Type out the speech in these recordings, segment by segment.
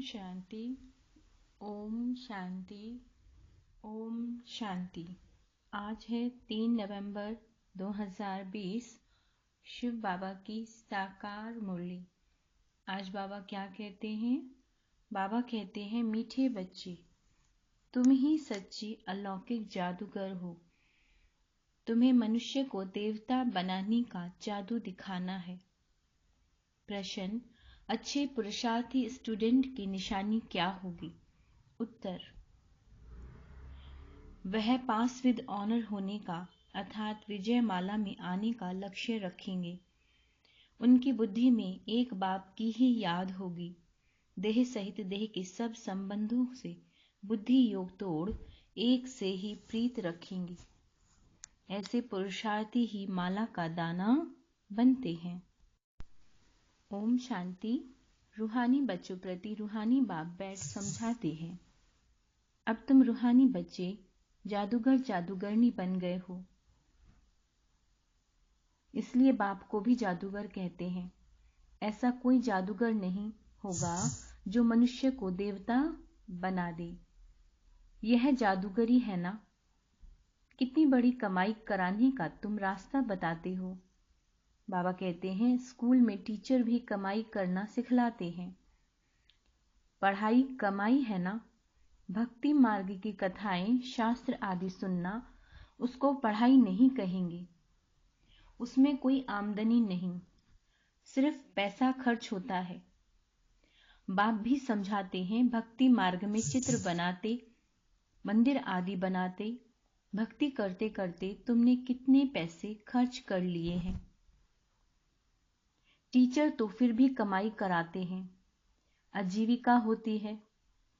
शांति। ओम शांति। ओम शांति। आज है 3 नवंबर 2020, शिव बाबा की साकार मुरली। आज बाबा क्या कहते हैं? बाबा कहते हैं, मीठे बच्चे, तुम ही सच्ची अलौकिक जादूगर हो। तुम्हें मनुष्य को देवता बनाने का जादू दिखाना है। प्रश्न, अच्छे पुरुषार्थी स्टूडेंट की निशानी क्या होगी? उत्तर, वह पास विद ऑनर होने का अर्थात विजय माला में आने का लक्ष्य रखेंगे। उनकी बुद्धि में एक बाप की ही याद होगी। देह सहित देह के सब संबंधों से बुद्धि योग तोड़ एक से ही प्रीत रखेंगे। ऐसे पुरुषार्थी ही माला का दाना बनते हैं। ओम शांति। रूहानी बच्चों प्रति रूहानी बाप बैठ समझाते हैं। अब तुम रूहानी बच्चे जादूगर जादूगरनी बन गए हो, इसलिए बाप को भी जादूगर कहते हैं। ऐसा कोई जादूगर नहीं होगा जो मनुष्य को देवता बना दे। यह जादूगरी है ना? कितनी बड़ी कमाई कराने का तुम रास्ता बताते हो। बाबा कहते हैं, स्कूल में टीचर भी कमाई करना सिखलाते हैं। पढ़ाई कमाई है ना? भक्ति मार्ग की कथाएं, शास्त्र आदि सुनना, उसको पढ़ाई नहीं कहेंगे। उसमें कोई आमदनी नहीं, सिर्फ पैसा खर्च होता है। बाप भी समझाते हैं, भक्ति मार्ग में चित्र बनाते, मंदिर आदि बनाते, भक्ति करते करते तुमने कितने पैसे खर्च कर लिए हैं। टीचर तो फिर भी कमाई कराते हैं, आजीविका होती है।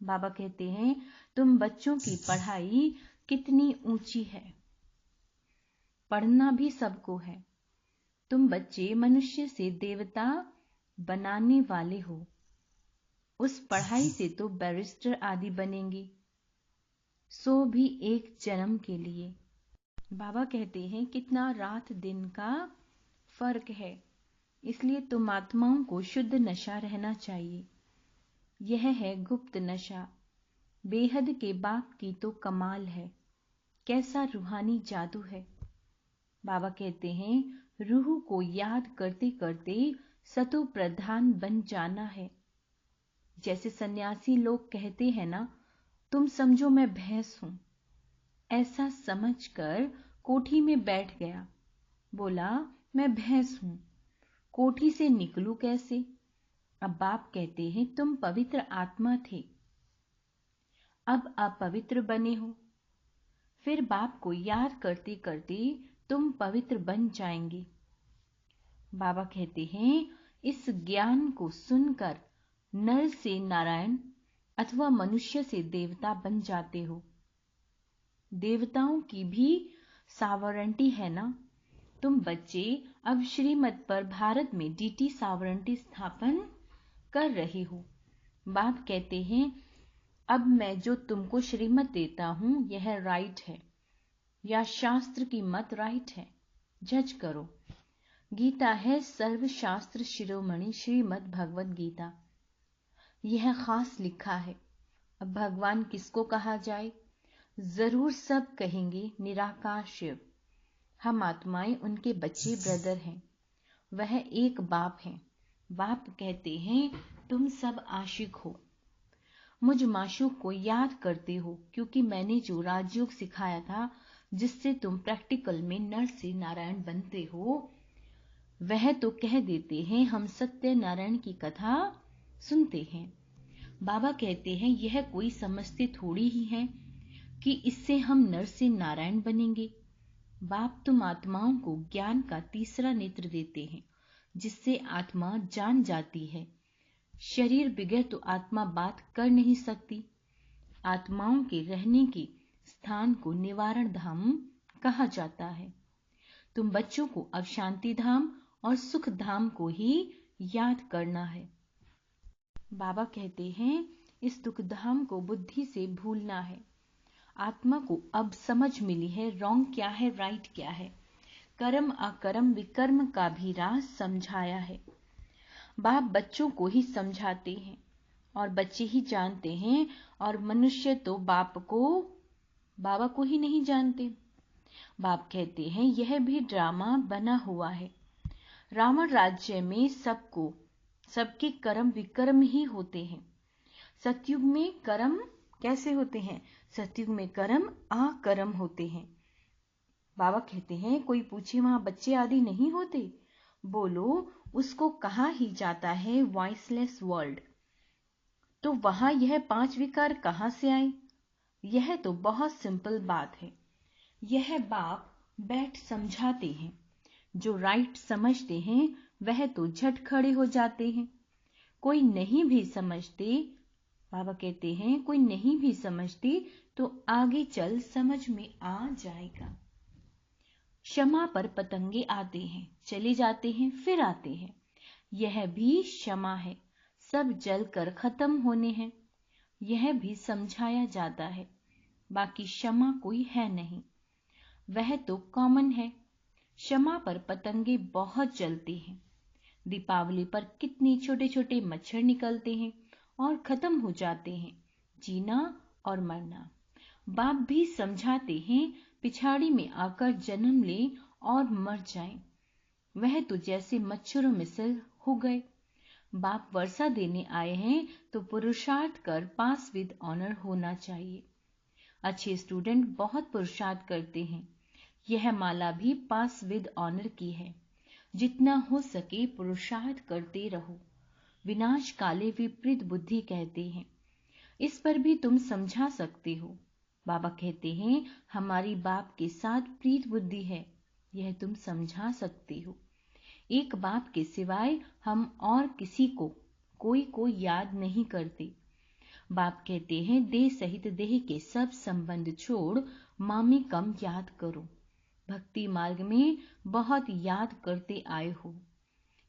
बाबा कहते हैं, तुम बच्चों की पढ़ाई कितनी ऊंची है। पढ़ना भी सबको है। तुम बच्चे मनुष्य से देवता बनाने वाले हो। उस पढ़ाई से तो बैरिस्टर आदि बनेंगे, सो भी एक जन्म के लिए। बाबा कहते हैं, कितना रात दिन का फर्क है, इसलिए तुम आत्माओं को शुद्ध नशा रहना चाहिए। यह है गुप्त नशा। बेहद के बाप की तो कमाल है। कैसा रूहानी जादू है। बाबा कहते हैं, रूह को याद करते करते सतो प्रधान बन जाना है। जैसे सन्यासी लोग कहते हैं ना, तुम समझो मैं भैंस हूं। ऐसा समझकर कोठी में बैठ गया। बोला, मैं भैंस हूं, कोठी से निकलूं कैसे? अब बाप कहते हैं, तुम पवित्र आत्मा थे, अब अपवित्र बने हो। फिर बाप को याद करते करते तुम पवित्र बन जाएंगे। बाबा कहते हैं, इस ज्ञान को सुनकर नर से नारायण अथवा मनुष्य से देवता बन जाते हो। देवताओं की भी सावरेंटी है ना? तुम बच्चे अब श्रीमत पर भारत में डीटी सावरेंटी स्थापन कर रहे हो। बाप कहते हैं, अब मैं जो तुमको श्रीमत देता हूं, यह राइट है या शास्त्र की मत राइट है, जज करो। गीता है सर्वशास्त्र शिरोमणि श्रीमद् भगवद गीता। यह खास लिखा है। अब भगवान किसको कहा जाए? जरूर सब कहेंगे निराकार शिव। हम आत्माएं उनके बच्चे ब्रदर हैं। वह एक बाप हैं। बाप कहते हैं, तुम सब आशिक हो। मुझ माशूक को याद करते हो, क्योंकि मैंने जो राजयोग सिखाया था, जिससे तुम प्रैक्टिकल में नर से नारायण बनते हो, वह तो कह देते हैं, हम सत्य नारायण की कथा सुनते हैं। बाबा कहते हैं, यह कोई समझते थोड़ी ही है कि इससे हम नर से नारायण बनेंगे। बाप तुम आत्माओं को ज्ञान का तीसरा नेत्र देते हैं, जिससे आत्मा जान जाती है। शरीर बिगड़ तो आत्मा बात कर नहीं सकती। आत्माओं के रहने के स्थान को निवारण धाम कहा जाता है। तुम बच्चों को अब शांति धाम और सुख धाम को ही याद करना है। बाबा कहते हैं, इस दुख धाम को बुद्धि से भूलना है। आत्मा को अब समझ मिली है, रॉन्ग क्या है, राइट क्या है। कर्म अकर्म विकर्म का भी राज समझाया है। बाप बच्चों को ही समझाते हैं। और बच्चे ही जानते हैं, और मनुष्य तो बाबा को ही नहीं जानते। बाप कहते हैं यह भी ड्रामा बना हुआ है। रावण राज्य में सबके कर्म विकर्म ही होते हैं। सतयुग में कर्म कैसे होते हैं? सतयुग में कर्म अकर्म होते हैं। बाबा कहते हैं कोई पूछे वहां बच्चे आदि नहीं होते? बोलो, उसको कहा ही जाता है वॉइसलेस वर्ल्ड। तो वहां यह 5 विकार कहां से आए? यह तो बहुत सिंपल बात है। यह बाप बैठ समझाते हैं। जो राइट समझते हैं वह तो झट खड़े हो जाते हैं। कोई नहीं भी समझते, बाबा कहते हैं कोई नहीं भी समझते तो आगे चल समझ में आ जाएगा। क्षमा पर पतंगे आते हैं, चले जाते हैं, फिर आते हैं। यह भी क्षमा है। सब जलकर खत्म होने हैं। यह भी समझाया जाता है। बाकी क्षमा कोई है नहीं, वह तो कॉमन है। क्षमा पर पतंगे बहुत जलते हैं। दीपावली पर कितने छोटे छोटे मच्छर निकलते हैं और खत्म हो जाते हैं। जीना और मरना। बाप भी समझाते हैं पिछाड़ी में आकर जन्म ले और मर जाएं। वह तो जैसे मच्छरों में से हो गए। बाप वर्षा देने आए हैं तो पुरुषार्थ कर पास विद ऑनर होना चाहिए। अच्छे स्टूडेंट बहुत पुरुषार्थ करते हैं। यह माला भी पास विद ऑनर की है। जितना हो सके पुरुषार्थ करते रहो। विनाश काले विपरीत बुद्धि कहते हैं। इस पर भी तुम समझा सकते हो। बाबा कहते हैं हमारी बाप के साथ प्रीत बुद्धि है, यह तुम समझा सकते हो। एक बाप के सिवाय हम और किसी को कोई याद नहीं करते। बाप कहते हैं देह सहित देह के सब संबंध छोड़ मामी कम याद करो। भक्ति मार्ग में बहुत याद करते आए हो।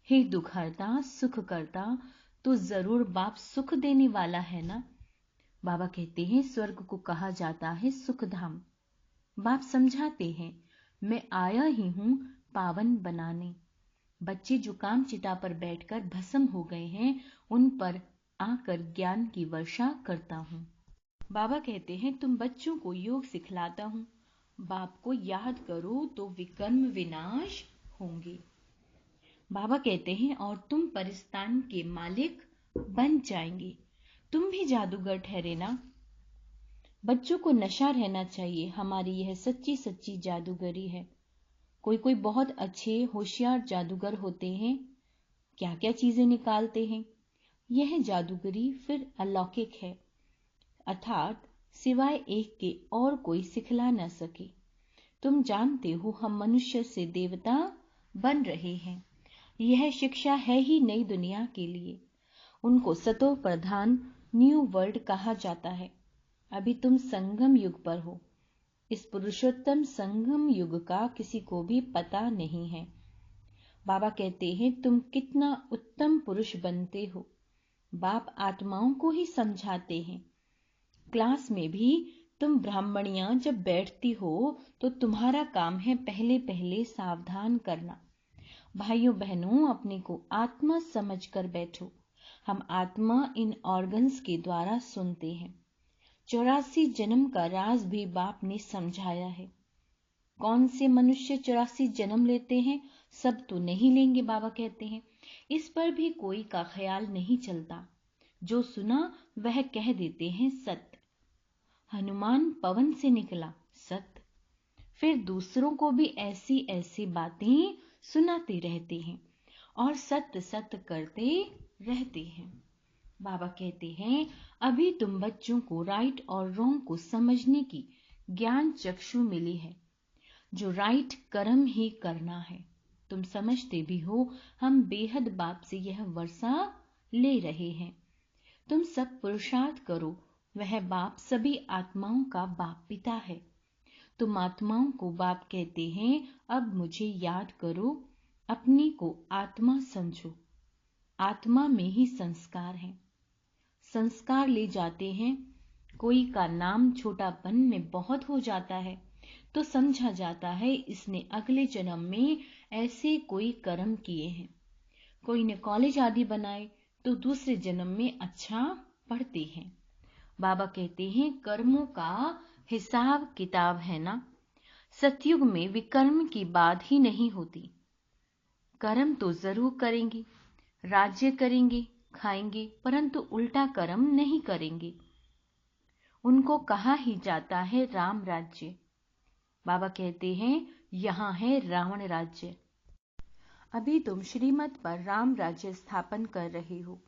हे दुख हरता सुख करता, तो जरूर बाप सुख देने वाला है ना। बाबा कहते हैं स्वर्ग को कहा जाता है सुख धाम। बाप समझाते हैं मैं आया ही हूं पावन बनाने। बच्चे जो काम चिता पर बैठकर भस्म हो गए हैं उन पर आकर ज्ञान की वर्षा करता हूं। बाबा कहते हैं तुम बच्चों को योग सिखलाता हूं। बाप को याद करो तो विकर्म विनाश होंगे। बाबा कहते हैं और तुम परिस्तान के मालिक बन जाएंगे। तुम भी जादूगर ठहरे ना। बच्चों को नशा रहना चाहिए। हमारी यह सच्ची सच्ची जादूगरी है। कोई बहुत अच्छे होशियार जादूगर होते हैं, क्या क्या चीजें निकालते हैं। यह जादूगरी फिर अलौकिक है, अर्थात सिवाय एक के और कोई सिखला न सके। तुम जानते हो हम मनुष्य से देवता बन रहे हैं। यह शिक्षा है ही नई दुनिया के लिए। उनको सतो प्रधान न्यू वर्ल्ड कहा जाता है। अभी तुम संगम युग पर हो। इस पुरुषोत्तम संगम युग का किसी को भी पता नहीं है। बाबा कहते हैं तुम कितना उत्तम पुरुष बनते हो। बाप आत्माओं को ही समझाते हैं। क्लास में भी तुम ब्राह्मणियां जब बैठती हो तो तुम्हारा काम है पहले पहले सावधान करना। भाइयों बहनों अपने को आत्मा समझकर बैठो। हम आत्मा इन ऑर्गन्स के द्वारा सुनते हैं। 84 जन्म का राज भी बाप ने समझाया है। कौन से मनुष्य 84 जन्म लेते हैं? सब तो नहीं लेंगे, बाबा कहते हैं। इस पर भी कोई का ख्याल नहीं चलता। जो सुना वह कह देते हैं सत्य। हनुमान पवन से निकला, सत्य। फिर दूसरों को भी ऐसी ऐसी बातें सुनाते रहते हैं और सत्य सत्य करते रहते हैं। बाबा कहते हैं अभी तुम बच्चों को राइट और रॉन्ग को समझने की ज्ञान चक्षु मिली है। जो राइट कर्म ही करना है। तुम समझते भी हो हम बेहद बाप से यह वर्षा ले रहे हैं। तुम सब पुरुषार्थ करो। वह बाप सभी आत्माओं का बाप पिता है। तुम आत्माओं को बाप कहते हैं अब मुझे याद करो। अपने को आत्मा समझो। आत्मा में ही संस्कार है। संस्कार ले जाते हैं। कोई का नाम छोटापन में बहुत हो जाता है तो समझा जाता है इसने अगले जन्म में ऐसे कोई कर्म किए हैं। कोई ने कॉलेज आदि बनाए तो दूसरे जन्म में अच्छा पढ़ते हैं। बाबा कहते हैं कर्मों का हिसाब किताब है ना। सतयुग में विकर्म की बात ही नहीं होती। कर्म तो जरूर करेंगे, राज्य करेंगे, खाएंगे, परंतु उल्टा कर्म नहीं करेंगे। उनको कहा ही जाता है राम राज्य। बाबा कहते हैं यहाँ है रावण राज्य। अभी तुम श्रीमत पर राम राज्य स्थापन कर रहे हो।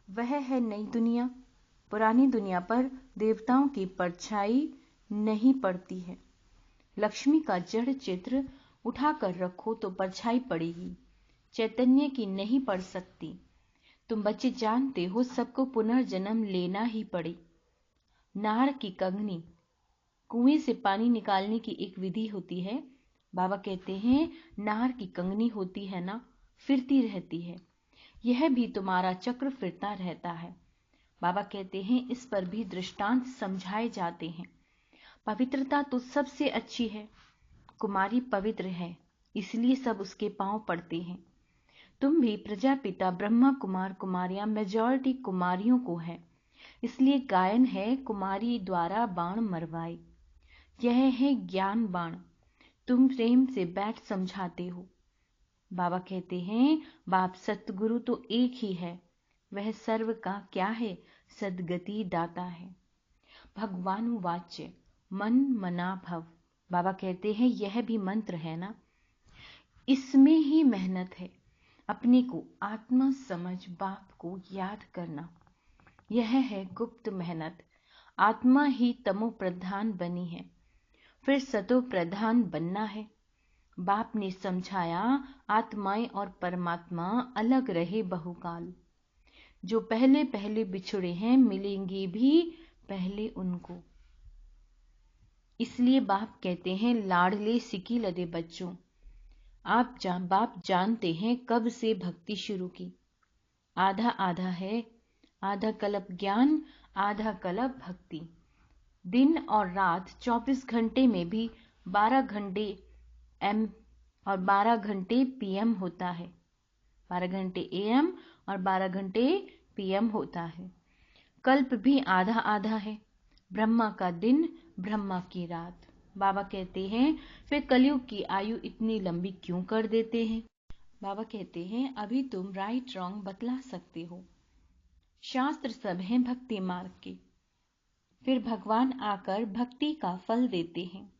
वह है नई दुनिया। पुरानी दुनिया पर देवताओं की परछाई नहीं पड़ती है। लक्ष्मी का जड़ चित्र उठाकर रखो तो परछाई पड़ेगी, चैतन्य की नहीं पड़ सकती। तुम बच्चे जानते हो सबको पुनर्जन्म लेना ही पड़े। नार की कंगनी, कुएं से पानी निकालने की एक विधि होती है। बाबा कहते हैं नार की कंगनी होती है ना, फिरती रहती है। यह भी तुम्हारा चक्र फिरता रहता है। बाबा कहते हैं इस पर भी दृष्टांत समझाए जाते हैं। पवित्रता तो सबसे अच्छी है। कुमारी पवित्र है, इसलिए सब उसके पांव पड़ते हैं। तुम भी प्रजापिता ब्रह्मा कुमार कुमारियां मेजॉरिटी कुमारियों को है, इसलिए गायन है कुमारी द्वारा बाण मरवाए। यह है ज्ञान बाण। तुम प्रेम से बैठ समझाते हो। बाबा कहते हैं बाप सतगुरु तो एक ही है। वह सर्व का क्या है, सदगति दाता है। भगवानुवाच्य मन मना भव। बाबा कहते हैं यह भी मंत्र है ना। इसमें ही मेहनत है, अपने को आत्मा समझ बाप को याद करना। यह है गुप्त मेहनत। आत्मा ही तमो प्रधान बनी है, फिर सतो प्रधान बनना है। बाप ने समझाया आत्माएं और परमात्मा अलग रहे बहुकाल। जो पहले पहले बिछड़े हैं मिलेंगे भी पहले उनको। इसलिए बाप कहते हैं लाडले सिकी लदे बच्चों, बाप जानते हैं कब से भक्ति शुरू की। आधा आधा है, आधा कल्प ज्ञान, आधा कल्प भक्ति। दिन और रात 24 घंटे में भी 12 घंटे एम और 12 घंटे पीएम होता है। 12 घंटे एएम और 12 घंटे पीएम होता है। कल्प भी आधा आधा है। ब्रह्मा का दिन, ब्रह्मा की रात। बाबा कहते हैं फिर कलयुग की आयु इतनी लंबी क्यों कर देते हैं। बाबा कहते हैं अभी तुम राइट रॉन्ग बतला सकते हो। शास्त्र सब हैं भक्ति मार्ग के। फिर भगवान आकर भक्ति का फल देते हैं।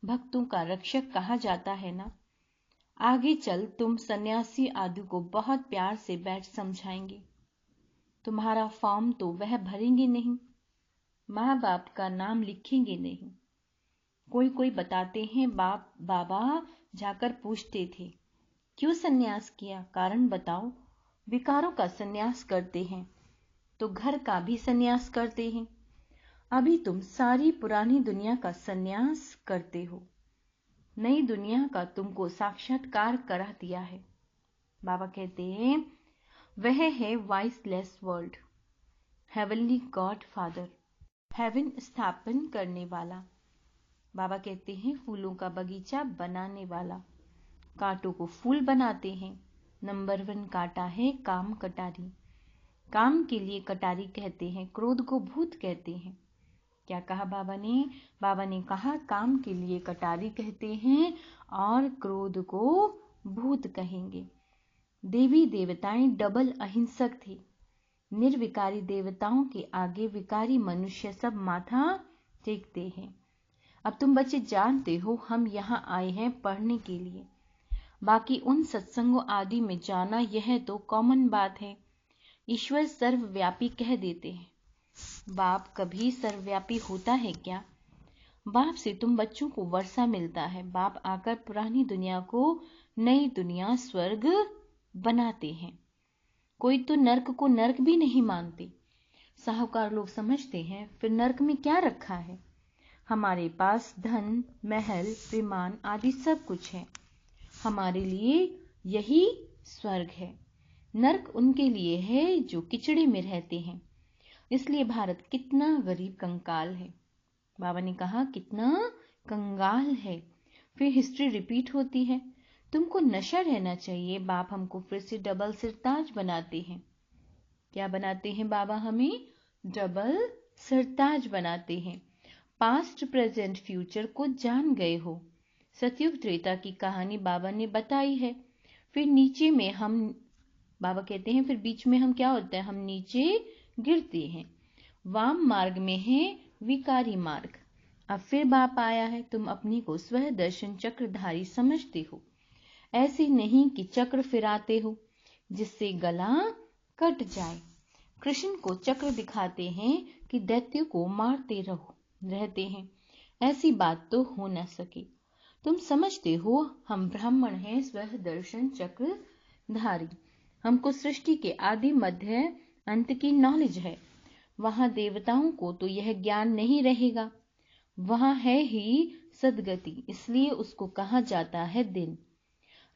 भक्तों का रक्षक कहा जाता है ना। आगे चल तुम सन्यासी आदि को बहुत प्यार से बैठ समझाएंगे। तुम्हारा फॉर्म तो वह भरेंगे नहीं, माँ बाप का नाम लिखेंगे नहीं। कोई कोई बताते हैं बाबा जाकर पूछते थे क्यों सन्यास किया, कारण बताओ। विकारों का सन्यास करते हैं तो घर का भी सन्यास करते हैं। अभी तुम सारी पुरानी दुनिया का सन्यास करते हो। नई दुनिया का तुमको साक्षात्कार करा दिया है। बाबा कहते हैं वह है viceless world, heavenly God Father, heaven स्थापन करने वाला। बाबा कहते हैं फूलों का बगीचा बनाने वाला। कांटों को फूल बनाते हैं। नंबर 1 कांटा है काम कटारी। काम के लिए कटारी कहते हैं, क्रोध को भूत कहते हैं। क्या कहा बाबा ने? बाबा ने कहा काम के लिए कटारी कहते हैं और क्रोध को भूत कहेंगे। देवी देवताएं डबल अहिंसक थे। निर्विकारी देवताओं के आगे विकारी मनुष्य सब माथा टेकते हैं। अब तुम बच्चे जानते हो हम यहाँ आए हैं पढ़ने के लिए। बाकी उन सत्संगों आदि में जाना यह तो कॉमन बात है। ईश्वर सर्वव्यापी कह देते हैं। बाप कभी सर्वव्यापी होता है क्या? बाप से तुम बच्चों को वर्षा मिलता है। बाप आकर पुरानी दुनिया को नई दुनिया स्वर्ग बनाते हैं। कोई तो नर्क को नर्क भी नहीं मानते। साहूकार लोग समझते हैं फिर नर्क में क्या रखा है। हमारे पास धन, महल, विमान आदि सब कुछ है। हमारे लिए यही स्वर्ग है। नर्क उनके लिए है जो किचड़े में रहते हैं। इसलिए भारत कितना गरीब कंकाल है। बाबा ने कहा कितना कंगाल है। फिर हिस्ट्री रिपीट होती है। तुमको नशा रहना चाहिए। बाप हमको फिर से डबल सिरताज बनाते हैं। क्या बनाते हैं बाबा हमें? डबल सरताज बनाते हैं। पास्ट प्रेजेंट फ्यूचर को जान गए हो। सतयुग त्रेता की कहानी बाबा ने बताई है। फिर नीचे में हम, बाबा कहते हैं, फिर बीच में हम क्या होता है, हम नीचे गिरते हैं। वाम मार्ग में है विकारी मार्ग। अब फिर बाप आया है, तुम अपने को स्वह दर्शन चक्रधारी समझते हो। ऐसे नहीं कि चक्र फिराते हो जिससे गला कट जाए। कृष्ण को चक्र दिखाते हैं कि दैत्य को मारते रहते हैं। ऐसी बात तो हो न सके। तुम समझते हो हम ब्राह्मण हैं, स्वह दर्शन चक्रधारी। हमको सृष्टि के आदि मध्य अंत की नॉलेज है। वहां देवताओं को तो यह ज्ञान नहीं रहेगा। वहां है ही सदगति, इसलिए उसको कहा जाता है दिन।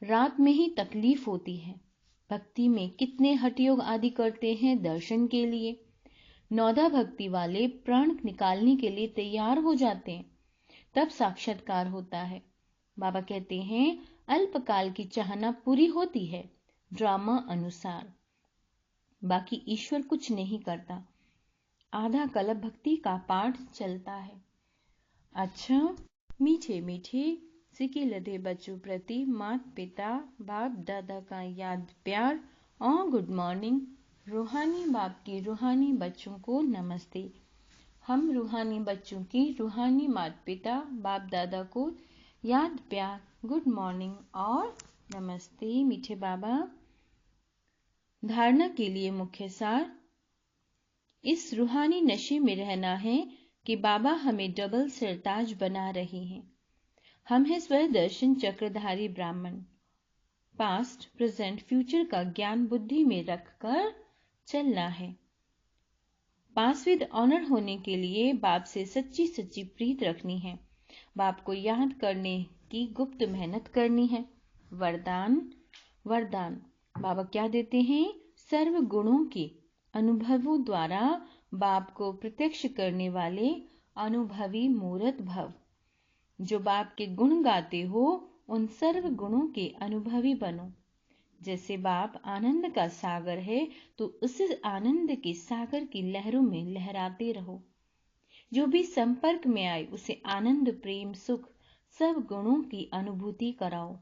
रात में ही तकलीफ होती है। भक्ति में कितने हठयोग आदि करते हैं दर्शन के लिए। नौदा भक्ति वाले प्राण निकालने के लिए तैयार हो जाते हैं, तब साक्षात्कार होता है। बाबा कहते हैं अल्पकाल की चाहना पूरी होती है ड्रामा अनुसार, बाकी ईश्वर कुछ नहीं करता। आधा कल्प भक्ति का पाठ चलता है। अच्छा, मीठे मीठे सिके लदे बच्चों प्रति माता पिता बाप दादा का याद प्यार और गुड मॉर्निंग। रूहानी बाप की रूहानी बच्चों को नमस्ते। हम रूहानी बच्चों की रूहानी माता पिता बाप दादा को याद प्यार, गुड मॉर्निंग और नमस्ते। मीठे बाबा, धारणा के लिए मुख्य सार। इस रूहानी नशे में रहना है कि बाबा हमें डबल सरताज बना रहे हैं। हम हैं स्वयं दर्शन चक्रधारी ब्राह्मण। पास्ट प्रेजेंट फ्यूचर का ज्ञान बुद्धि में रखकर चलना है। पास विद ऑनर होने के लिए बाप से सच्ची सच्ची प्रीत रखनी है। बाप को याद करने की गुप्त मेहनत करनी है। वरदान। वरदान बाबा क्या देते हैं? सर्व गुणों के अनुभवों द्वारा बाप को प्रत्यक्ष करने वाले अनुभवी मूर्त भव। जो बाप के गुण गाते हो उन सर्व गुणों के अनुभवी बनो। जैसे बाप आनंद का सागर है तो उस आनंद के सागर की लहरों में लहराते रहो। जो भी संपर्क में आए उसे आनंद प्रेम सुख सब गुणों की अनुभूति कराओ।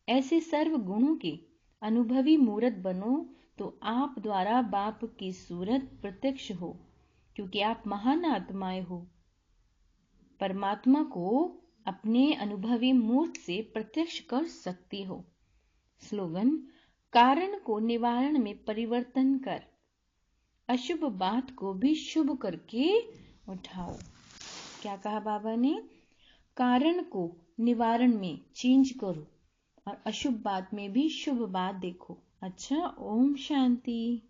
ऐसे सर्व गुणों के अनुभवी मूर्त बनो तो आप द्वारा बाप की सूरत प्रत्यक्ष हो, क्योंकि आप महान आत्माएं हो। परमात्मा को अपने अनुभवी मूर्त से प्रत्यक्ष कर सकती हो। स्लोगन। कारण को निवारण में परिवर्तन कर, अशुभ बात को भी शुभ करके उठाओ। क्या कहा बाबा ने? कारण को निवारण में चेंज करो और अशुभ बात में भी शुभ बात देखो। अच्छा, ओम शांति।